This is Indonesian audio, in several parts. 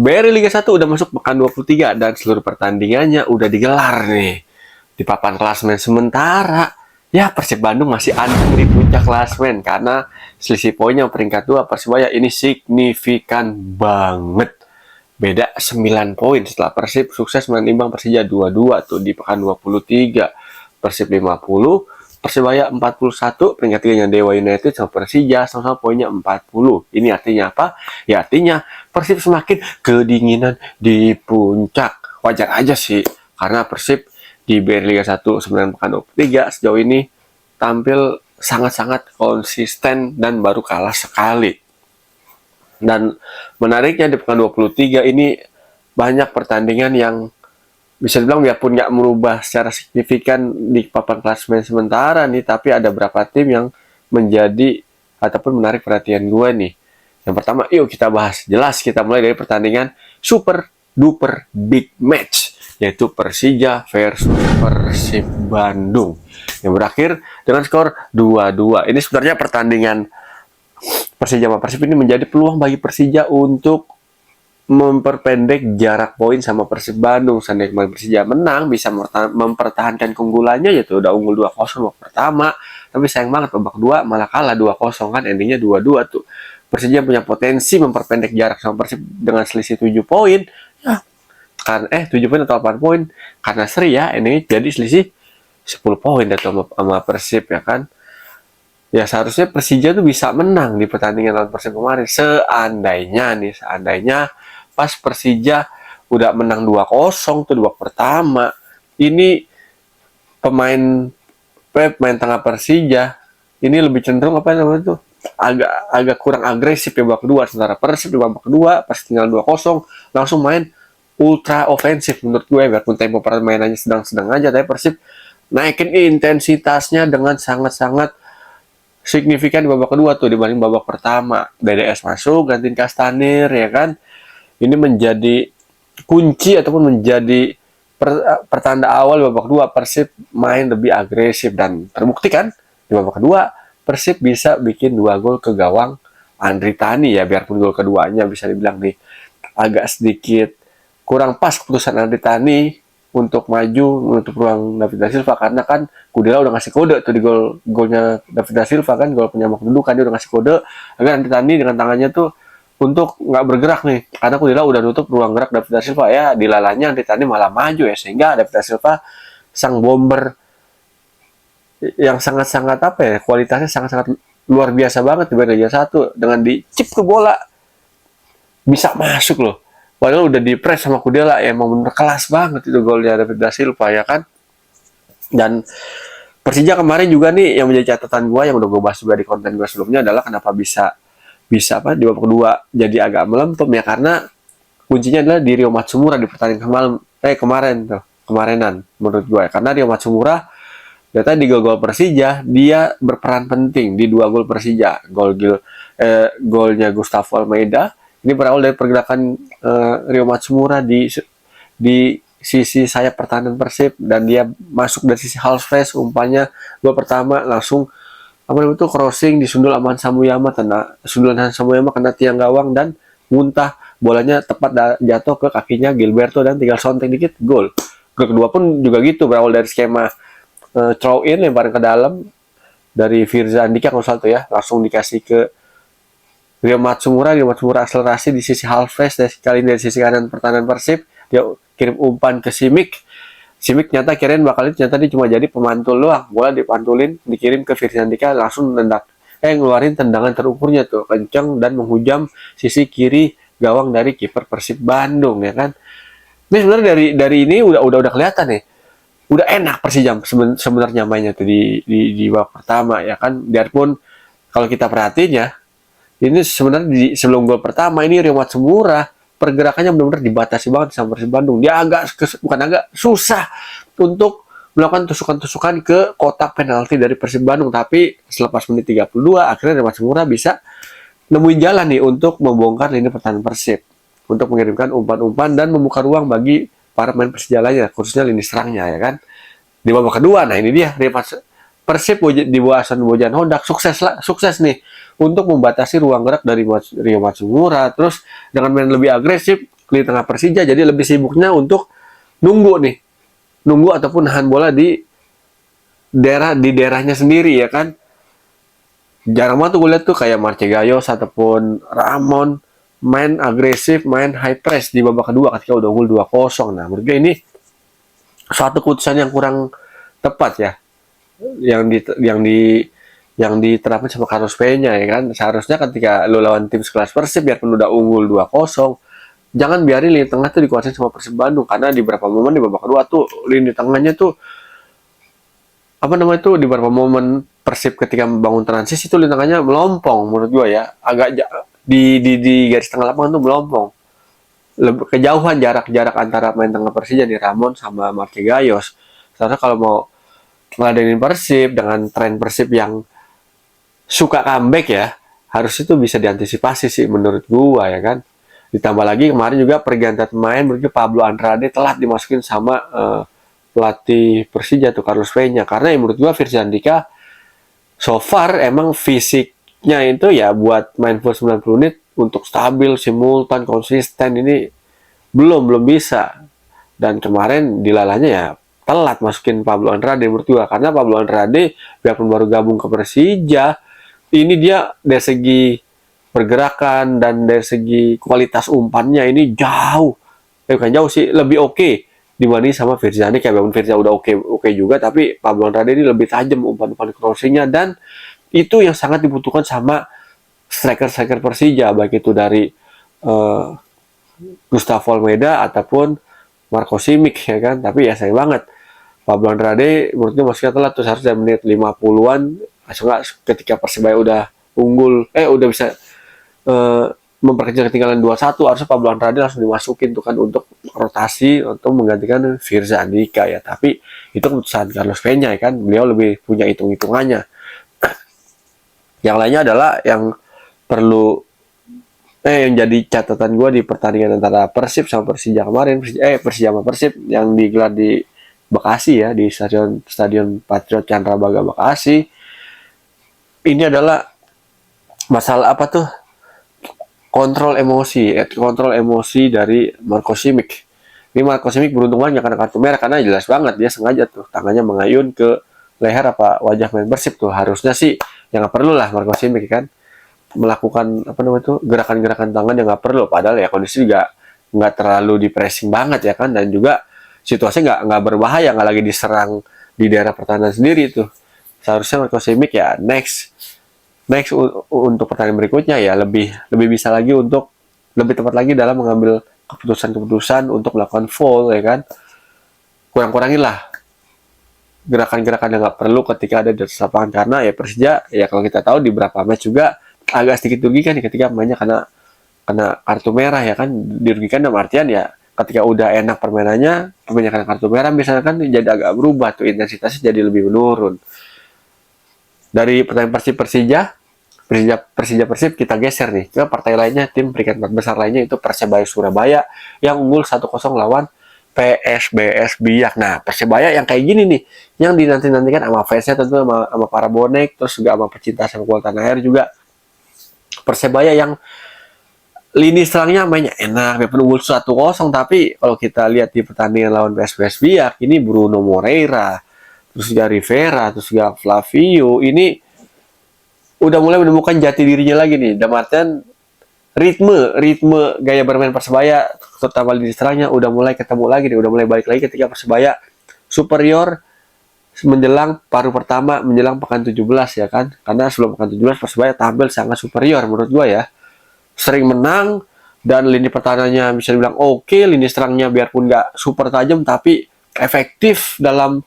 BRI Liga 1 udah masuk pekan 23 dan seluruh pertandingannya udah digelar nih. Di papan klasemen sementara, ya Persib Bandung masih andong di puncak klasemen karena selisih poinnya peringkat 2 Persibaya ini signifikan banget. Beda 9 poin setelah Persib sukses menimbang Persija 2-2 tuh di pekan 23. Persib 50, Persibaya 41, peringkat 3-nya Dewa United sama Persija sama-sama poinnya 40. Ini artinya apa? Ya artinya Persib semakin kedinginan di puncak. Wajar aja sih, karena Persib di BRI Liga 1 sembilan pekan 23 sejauh ini tampil sangat-sangat konsisten dan baru kalah sekali. Dan menariknya di pekan 23 ini banyak pertandingan yang bisa dibilang biarpun nggak merubah secara signifikan di papan klasemen sementara nih, tapi ada beberapa tim yang menjadi ataupun menarik perhatian gue nih. Yang pertama, yuk kita bahas. Jelas kita mulai dari pertandingan super duper big match, yaitu Persija versus Persib Bandung yang berakhir dengan skor 2-2. Ini sebenarnya pertandingan Persija sama Persib ini menjadi peluang bagi Persija untuk memperpendek jarak poin sama Persib Bandung. Seandainya Persija menang bisa mempertahankan keunggulannya, yaitu udah unggul 2-0 babak pertama, tapi sayang banget babak 2 malah kalah 2-0 kan, endingnya 2-2 tuh. Persija punya potensi memperpendek jarak sama Persib dengan selisih 7 poin. Ya, kan 7 poin atau 8 poin karena seri ya, endingnya jadi selisih 10 poin sama Persib ya kan. Ya seharusnya Persija tuh bisa menang di pertandingan lawan Persib kemarin. Seandainya pas Persija udah menang 2-0 tuh di babak pertama. Ini pemain tengah Persija ini lebih cenderung apa namanya tuh? Agak kurang agresif di babak kedua. Sementara Persib di babak kedua pas tinggal 2-0 langsung main ultra ofensif menurut gue, biarpun tempo permainannya sedang-sedang aja, tapi Persib naikin intensitasnya dengan sangat-sangat signifikan di babak kedua tuh dibanding babak pertama. DDS masuk, gantiin Kastanir ya kan. Ini menjadi kunci ataupun menjadi pertanda awal di babak kedua Persib main lebih agresif, dan terbukti kan di babak kedua Persib bisa bikin 2 gol ke gawang Andri Tani ya, biarpun gol keduanya bisa dibilang nih agak sedikit kurang pas keputusan Andri Tani untuk maju menutup ruang David da Silva, karena kan Kudela udah ngasih kode tuh di golnya David da Silva kan, gol penyama kedudukan, dia udah ngasih kode agar Andri Tani dengan tangannya tuh untuk nggak bergerak nih, karena Kudela udah nutup ruang gerak David da Silva ya, dilalanya Andri Tani malah maju ya, sehingga David da Silva sang bomber yang sangat-sangat apa ya, kualitasnya sangat-sangat luar biasa banget di Liga 1 dengan dicip ke bola bisa masuk loh. Padahal udah di-press sama Kudela, ya emang bener kelas banget itu golnya David da Silva ya kan. Dan Persija kemarin juga nih yang menjadi catatan gue, yang udah gue bahas juga di konten gue sebelumnya, adalah kenapa bisa apa di babak kedua jadi agak melempem ya, karena kuncinya adalah di Ryo Matsumura di pertandingan kemarinan menurut gue, karena Ryo Matsumura ternyata di gol Persija dia berperan penting di 2 gol Persija. Golnya Gustavo Almeida ini berawal dari pergerakan Ryo Matsumura di sisi sayap pertahanan Persib, dan dia masuk dari sisi half space. Umpannya gol pertama langsung crossing disundul Aman Samuyama, sundulan Samuyama kena tiang gawang dan muntah, bolanya tepat jatuh ke kakinya Gilberto dan tinggal sontek dikit gol. Gol kedua pun juga gitu, berawal dari skema throw in, lemparan ke dalam dari Firza Andika kalau salah tuh ya, langsung dikasih ke Ryo Matsumura akselerasi di sisi half space, kali ini dari sisi kanan pertahanan Persib, dia kirim umpan ke Simic nyata kirain ternyata dia cuma jadi pemantul doang, bola dipantulin dikirim ke Firza Andika, langsung ngeluarin tendangan terukurnya tuh kencang dan menghujam sisi kiri gawang dari kiper Persib Bandung ya kan. Ini sebenarnya dari ini udah kelihatan nih, udah enak Persija sebenarnya mainnya tuh di babak pertama ya kan. Biarpun kalau kita perhatiin ya, ini sebenarnya sebelum gol pertama ini Ryo Matsumura pergerakannya benar-benar dibatasi banget sama Persib Bandung. Dia bukan agak susah untuk melakukan tusukan-tusukan ke kotak penalti dari Persib Bandung, tapi selepas menit 32 akhirnya Ryo Matsumura bisa nemuin jalan nih untuk membongkar lini pertahanan Persib, untuk mengirimkan umpan-umpan dan membuka ruang bagi para pemain Persija lainnya, khususnya lini serangnya ya kan. Di babak kedua, nah ini dia Persib di bawah asuhan Bojan Hodak sukses nih untuk membatasi ruang gerak dari Ryo Matsumura. Terus dengan main lebih agresif, lini tengah Persija jadi lebih sibuknya untuk nunggu ataupun nahan bola di daerahnya sendiri ya kan. Jarang banget tuh gue lihat tuh kayak Marcegayos ataupun Ramon main agresif, main high press di babak kedua ketika udah unggul 2-0. Nah, menurut gue ini suatu keputusan yang kurang tepat ya. Yang diterapkan sama Carlos Peña ya kan. Seharusnya ketika lo lawan tim sekelas Persib biarpun udah unggul 2-0, jangan biarin lini tengah tuh dikuasain sama Persib Bandung karena di beberapa momen di babak kedua tuh lini tengahnya tuh di beberapa momen Persib ketika membangun transisi itu lini tengahnya melompong menurut gua ya, agak di garis tengah lapangan tuh melompong. Kejauhan jarak antara main tengah Persija di Ramon sama Marcegayos. Seharusnya kalau mau ngeladenin Persib dengan tren Persib yang suka comeback ya, harus itu bisa diantisipasi sih menurut gua ya kan. Ditambah lagi kemarin juga pergantian pemain, menurut gua Pablo Andrade telat dimasukin sama pelatih Persija tuh Carlos Peña karena menurut gua Firza Andika so far emang fisiknya itu ya buat main full 90 menit untuk stabil, simultan, konsisten ini belum bisa. Dan kemarin dilalahnya ya telat masukin Pablo Andrade menurut gua karena Pablo Andrade biarpun baru gabung ke Persija, ini dia dari segi pergerakan dan dari segi kualitas umpannya ini bukan jauh sih, lebih oke dibanding sama Firza Andika. Walaupun Firza udah oke juga, tapi Pablo Andrade ini lebih tajam umpan-umpan crossingnya dan itu yang sangat dibutuhkan sama striker Persija, baik itu dari Gustavo Almeida ataupun Marco Simic ya kan. Tapi ya sayang banget Pablo Andrade menurutnya masih telat tuh, harusnya menit 50-an ketika Persibaya udah unggul udah bisa memperkecil ketinggalan 2-1, harusnya Pablo Andrade langsung dimasukin tuh kan untuk rotasi untuk menggantikan Firza Andika ya. Tapi itu keputusan Carlos Peña ya kan, beliau lebih punya hitung-hitungannya. Yang lainnya adalah yang perlu yang jadi catatan gue di pertandingan antara Persib sama Persija kemarin, Persija sama Persib yang digelar di Bekasi ya, di Stadion Patriot Candrabaga Bekasi. Ini adalah masalah apa tuh? Kontrol emosi dari Marco Simic. Ini Marco Simic beruntung banget karena kartu merah karena jelas banget dia sengaja tuh tangannya mengayun ke leher apa wajah main Persib tuh. Harusnya sih yang nggak perlu lah Marco Simic kan melakukan gerakan-gerakan tangan yang nggak perlu, padahal ya kondisi juga nggak terlalu di pressing banget ya kan, dan juga situasinya nggak berbahaya, nggak lagi diserang di daerah pertahanan sendiri tuh. Seharusnya Marco Simic ya next untuk pertandingan berikutnya ya lebih bisa lagi untuk lebih tepat lagi dalam mengambil keputusan untuk melakukan foul ya kan. Kurang-kurangin lah gerakan-gerakan yang nggak perlu ketika ada di atas lapangan, karena ya Persija ya kalau kita tahu di beberapa match juga agak sedikit dirugikan ketika mainnya kena kartu merah ya kan. Dirugikan dalam artian ya ketika udah enak permainannya, kebanyakan kartu merah misalkan jadi agak berubah tuh, intensitasnya jadi lebih menurun. Dari pertandingan Persib kita geser nih ke partai lainnya, tim peringkat 4 besar lainnya, itu Persebaya Surabaya yang unggul 1-0 lawan PSBS Biak. Nah, Persebaya yang kayak gini nih, yang dinanti-nantikan sama fansnya tentu, sama para bonek, terus juga sama pecinta sepak bola tanah air juga. Persebaya yang lini serangnya mainnya enak, walaupun unggul 1-0, tapi kalau kita lihat di pertandingan lawan PSBS Biak, ini Bruno Moreira, terus juga Rivera, terus juga Flavio, ini udah mulai menemukan jati dirinya lagi nih. Dalam artian ritme gaya bermain Persebaya terutama di serangnya udah mulai ketemu lagi nih, udah mulai balik lagi ketika Persebaya superior menjelang paruh pertama, menjelang pekan 17 ya kan. Karena sebelum pekan 17 Persebaya tampil sangat superior menurut gua ya. Sering menang dan lini pertahanannya bisa dibilang oke, lini serangnya biarpun nggak super tajam tapi efektif dalam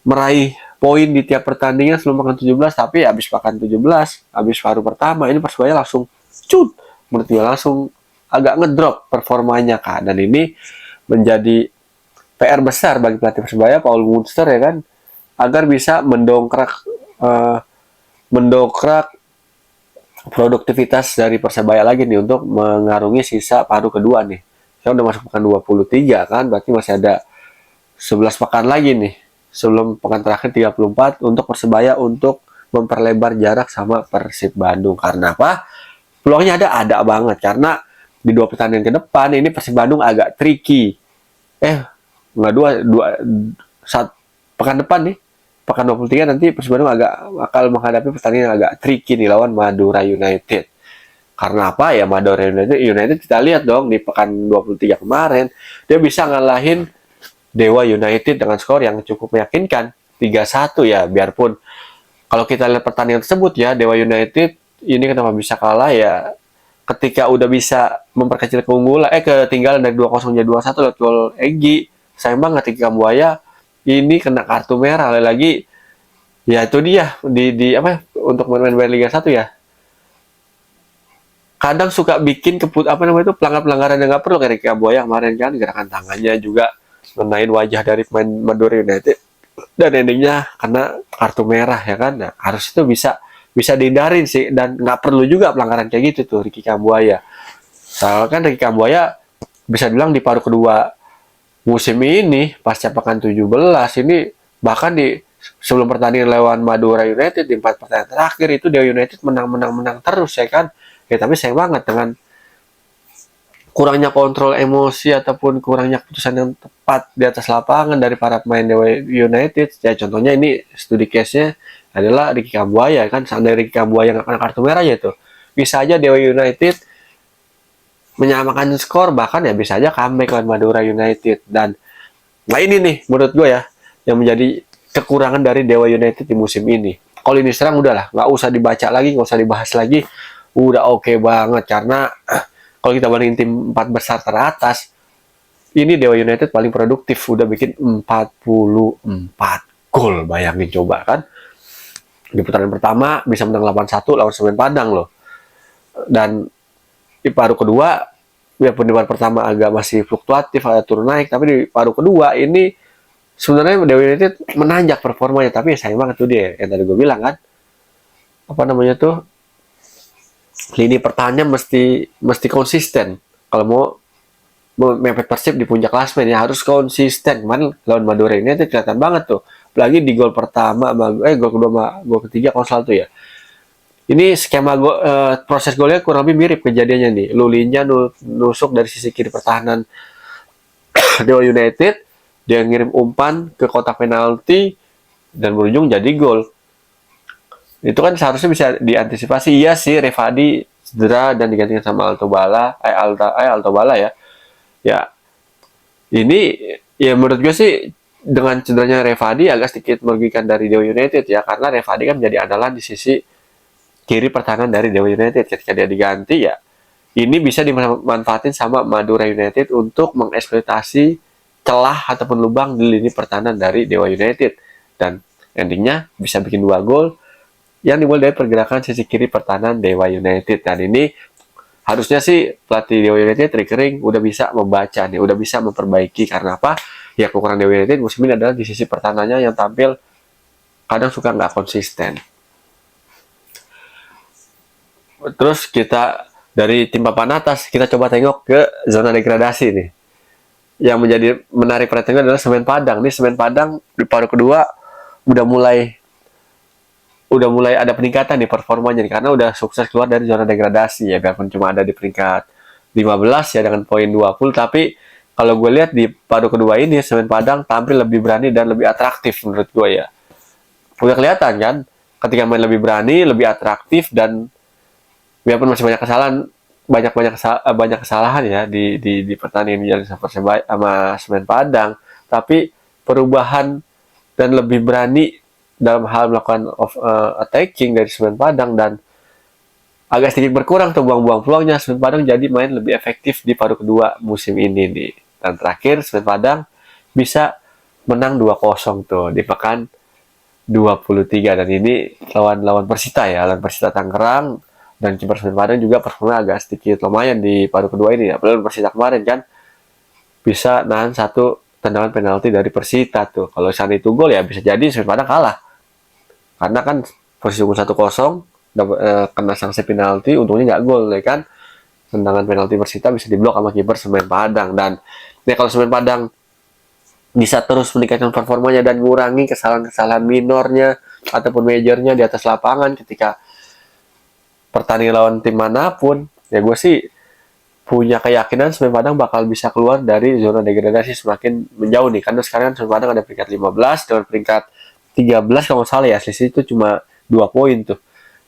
meraih poin di tiap pertandingan sebelum pekan 17. Tapi habis pekan 17, habis paruh pertama ini Persebaya langsung menurut gue langsung agak ngedrop performanya kan. Dan ini menjadi PR besar bagi pelatih Persebaya Paul Munster ya kan, agar bisa mendongkrak produktivitas dari Persebaya lagi nih untuk mengarungi sisa paruh kedua nih. Kita udah masuk pekan 23 kan, berarti masih ada 11 pekan lagi nih sebelum pekan terakhir 34 untuk Persebaya untuk memperlebar jarak sama Persib Bandung. Karena apa? peluangnya ada banget karena di 2 pertandingan ke depan ini Persib Bandung agak tricky. Nggak saat pekan depan nih, pekan 23 nanti Persib Bandung bakal menghadapi pertandingan yang agak tricky nih lawan Madura United. Karena apa ya, Madura United kita lihat dong di pekan 23 kemarin, dia bisa ngalahin Dewa United dengan skor yang cukup meyakinkan 3-1 ya. Biarpun kalau kita lihat pertandingan tersebut ya, Dewa United ini kenapa bisa kalah ya, ketika udah bisa memperkecil keunggulan ketinggalan dari 2-0 jadi 2-1 lewat gol Egi. Sayang banget ketika Buaya ini kena kartu merah lagi. Ya itu dia di apa untuk main Liga 1 ya. Kadang suka bikin pelanggaran yang nggak perlu kayak Buaya kemarin kan, gerakan tangannya juga menaik wajah dari pemain Madura United dan endingnya kena kartu merah ya kan. Nah, harus itu bisa dihindarin sih, dan nggak perlu juga pelanggaran kayak gitu tuh Ricky Kambuaya. Soalnya kan Ricky Kambuaya bisa bilang di paruh kedua musim ini pasca pekan 17 ini, bahkan di sebelum pertandingan lawan Madura United di 4 pertandingan terakhir itu Dewa United menang terus ya kan. Ya tapi sayang banget dengan kurangnya kontrol emosi ataupun kurangnya keputusan yang tepat di atas lapangan dari para pemain Dewa United. Ya contohnya ini studi case-nya adalah Ricky Kambuaya kan. Seandainya Ricky Kambuaya nggak kena kartu merah ya tuh, bisa aja Dewa United menyamakan skor, bahkan ya bisa aja comeback lawan Madura United. Dan nah ini nih menurut gue ya yang menjadi kekurangan dari Dewa United di musim ini. Kalau ini serang udahlah, nggak usah dibaca lagi, nggak usah dibahas lagi, udah oke banget. Karena kalau kita bandingin tim 4 besar teratas, ini Dewa United paling produktif, udah bikin 44 gol. Bayangin coba kan, di putaran pertama bisa menang 8-1 lawan Semen Padang loh. Dan di paruh kedua, ya di paruh pertama agak masih fluktuatif, ada turun naik, tapi di paruh kedua ini sebenarnya Dewa United menanjak performanya. Tapi sayang banget tuh dia yang tadi gue bilang kan, apa namanya tuh, lini pertahanannya mesti konsisten kalau mau mepet Persib di puncak klasmen ya, harus konsisten. Kemarin lawan Madura United kelihatan banget tuh, apalagi di gol pertama gol kedua sama gol ketiga kalau salah tuh ya. Ini skema proses golnya kurang lebih mirip kejadiannya nih. Lulinya nusuk dari sisi kiri pertahanan Dewa United, dia ngirim umpan ke kotak penalti dan berujung jadi gol. Itu kan seharusnya bisa diantisipasi. Iya sih, Revadi cedera dan digantikan sama Alto Bala ya. Ya, ini ya menurut gue sih dengan cederanya Revadi agak sedikit merugikan dari Dewa United ya, karena Revadi kan menjadi andalan di sisi kiri pertahanan dari Dewa United. Ketika dia diganti ya, ini bisa dimanfaatin sama Madura United untuk mengeksploitasi celah ataupun lubang di lini pertahanan dari Dewa United, dan endingnya bisa bikin 2 gol yang dimulai dari pergerakan sisi kiri pertahanan Dewa United. Dan ini harusnya sih pelatih Dewa United Rickering udah bisa membaca nih, udah bisa memperbaiki. Karena apa? Ya kekurangan Dewa United musim ini adalah di sisi pertahanannya yang tampil kadang suka nggak konsisten. Terus kita dari tim papan atas, kita coba tengok ke zona degradasi nih. Yang menjadi menarik perhatian adalah Semen Padang. Nih Semen Padang di paruh kedua udah mulai ada peningkatan nih performanya nih, karena udah sukses keluar dari zona degradasi ya, biarpun cuma ada di peringkat 15 ya dengan poin 20. Tapi kalau gue lihat di paruh kedua ini Semen Padang tampil lebih berani dan lebih atraktif menurut gue ya. Udah kelihatan kan ketika main lebih berani, lebih atraktif, dan biarpun masih banyak kesalahan ya di pertandingan yang sama Semen Padang, tapi perubahan dan lebih berani dalam hal melakukan attacking dari Semen Padang, dan agak sedikit berkurang tuh buang-buang peluangnya. Semen Padang jadi main lebih efektif di paruh kedua musim ini nih. Dan terakhir Semen Padang bisa menang 2-0 tuh di pekan 23, dan ini lawan Persita ya, lawan Persita Tangerang. Dan kiper Semen Padang juga performa agak sedikit lumayan di paruh kedua ini ya. Padahal Persita kemarin kan bisa nahan 1 tendangan penalti dari Persita tuh. Kalau saat itu gol ya bisa jadi Semen Padang kalah. Karena kan posisi unggul 1-0, kena sanksi penalti, untungnya nggak gol ya kan. Tendangan penalti Persita bisa diblok sama kiper Semen Padang. Dan ya kalau Semen Padang bisa terus meningkatkan performanya dan mengurangi kesalahan-kesalahan minornya ataupun majornya di atas lapangan ketika pertandingan lawan tim manapun, ya gue sih punya keyakinan Semen Padang bakal bisa keluar dari zona degradasi semakin menjauh nih. Karena sekarang Semen Padang ada peringkat 15 dengan peringkat 13 kalau nggak salah ya, selisih itu cuma 2 poin tuh.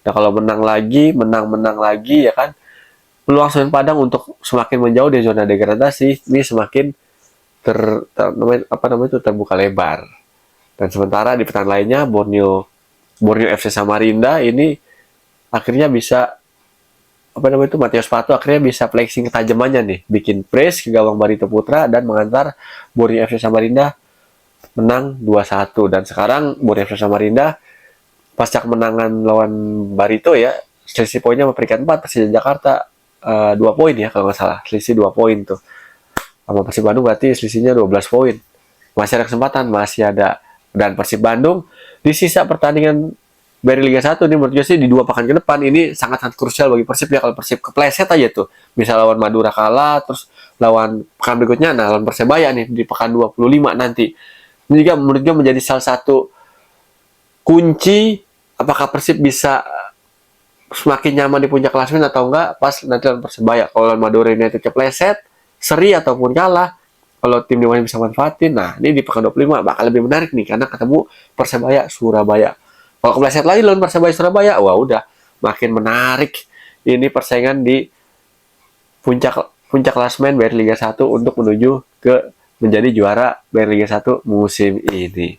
Nah kalau menang lagi, menang lagi ya kan, peluang Semen Padang untuk semakin menjauh dari zona degradasi ini semakin terbuka lebar. Dan sementara di pertandingan lainnya Borneo FC Samarinda ini akhirnya bisa Matius Pato akhirnya bisa flexing ketajamannya nih, bikin press ke gawang Barito Putra dan mengantar Borneo FC Samarinda menang 2-1. Dan sekarang Borneo FC Samarinda pasca kemenangan lawan Barito ya, selisih poinnya peringkat 4 Persija Jakarta 2 poin ya kalau nggak salah, selisih 2 poin tuh. Sama Persib Bandung berarti selisihnya 12 poin. Masih ada kesempatan, masih ada. Dan Persib Bandung di sisa pertandingan dari Liga 1 ini menurut gue sih di 2 pekan ke depan ini sangat-sangat krusial bagi Persib ya. Kalau Persib kepleset aja tuh, bisa lawan Madura kalah, terus lawan pekan berikutnya, nah lawan Persebaya nih di pekan 25 nanti. Ini juga menurut gue menjadi salah satu kunci apakah Persib bisa semakin nyaman di puncak klasemen atau enggak pas nanti lawan Persebaya. Kalau lawan Madura United kepleset, seri ataupun kalah, kalau tim Dewan bisa manfaatin, nah ini di pekan 25 bakal lebih menarik nih karena ketemu Persebaya Surabaya. Kalau kepleset lagi lawan Persebaya Surabaya, wah udah makin menarik ini persaingan di puncak klasemen BRI Liga 1 untuk menuju ke menjadi juara BRI Liga 1 musim ini.